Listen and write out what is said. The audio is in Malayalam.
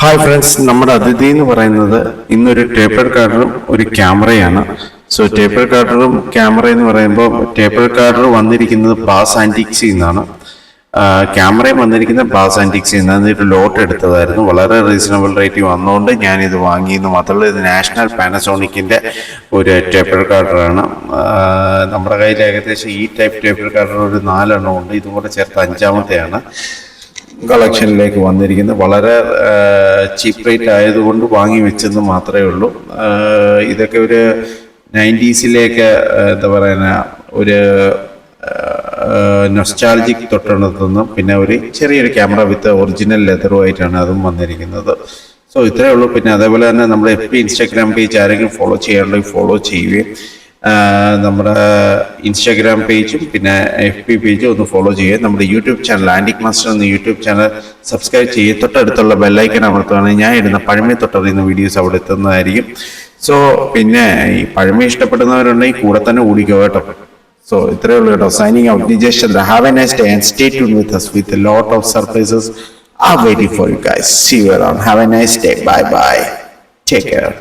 ഹായ് ഫ്രണ്ട്സ്, നമ്മുടെ അതിഥി എന്ന് പറയുന്നത് ഇന്നൊരു ടേപ്പ് റെക്കോർഡറും ഒരു ക്യാമറയാണ്. സോ ടേപ്പ് റെക്കോർഡറും ക്യാമറ എന്ന് പറയുമ്പോൾ ടേപ്പ് റെക്കോർഡർ വന്നിരിക്കുന്നത് ബാസ് ആൻറ്റിക്സിൽ നിന്നാണ്. ക്യാമറയും വന്നിരിക്കുന്നത് ബാസ് ആൻറ്റിക്സിൽ നിന്നാണ്. ഒരു ലോട്ട് എടുത്തതായിരുന്നു. വളരെ റീസണബിൾ റേറ്റ് വന്നുകൊണ്ട് ഞാനിത് വാങ്ങിയെന്ന് മാത്രമല്ല, ഇത് നാഷണൽ പാനസോണിക്കിൻ്റെ ഒരു ടേപ്പ് റെക്കോർഡറാണ്. നമ്മുടെ കയ്യിൽ ഏകദേശം ഈ ടൈപ്പ് ടേപ്പ് റെക്കോർഡർ ഒരു 4 എണ്ണം ഉണ്ട്. ഇതും കൂടെ ചേർത്ത് 5ാമത്തെയാണ് കളക്ഷനിലേക്ക് വന്നിരിക്കുന്നത്. വളരെ ചീപ്പ് റേറ്റ് ആയതുകൊണ്ട് വാങ്ങി വെച്ചെന്ന് മാത്രമേ ഉള്ളൂ. ഇതൊക്കെ ഒരു 90s എന്താ പറയുന്ന ഒരു നൊസ്റ്റാൾജിക് തൊട്ടുണർത്തുന്നു. പിന്നെ ഒരു ചെറിയൊരു ക്യാമറ വിത്ത് ഒറിജിനൽ ലെതറുമായിട്ടാണ് അതും വന്നിരിക്കുന്നത്. സോ ഇത്രയേ ഉള്ളൂ. പിന്നെ അതേപോലെ തന്നെ നമ്മുടെ FB ഇൻസ്റ്റാഗ്രാം പേജ് ആരെങ്കിലും ഫോളോ ചെയ്യാനുണ്ടെങ്കിൽ ഫോളോ ചെയ്യുകയും നമ്മുടെ ഇൻസ്റ്റാഗ്രാം പേജും പിന്നെ FB പേജും ഒന്ന് ഫോളോ ചെയ്യുക. നമ്മുടെ യൂട്യൂബ് ചാനൽ ആൻറ്റിക് മാസ്റ്റർ എന്ന യൂട്യൂബ് ചാനൽ സബ്സ്ക്രൈബ് ചെയ്യുക. തൊട്ടടുത്തുള്ള ബെല്ലൈക്കൻ അമർത്തുകയാണെങ്കിൽ ഞാൻ ഇടുന്ന പഴമയെ തൊട്ടറിയുന്ന വീഡിയോസ് അവിടെ എത്തുന്നതായിരിക്കും. സോ പിന്നെ ഈ പഴമ ഇഷ്ടപ്പെടുന്നവരുണ്ടെങ്കിൽ കൂടെ തന്നെ ഓടിക്കുക കേട്ടോ. സോ ഇത്രയേ ഉള്ളൂ കേട്ടോ. Signing out, Nijesh Chandra. Have A nice day and stay tuned with us with a lot of surprises are waiting for you guys. See you around. Have a nice day. Bye bye. Take care.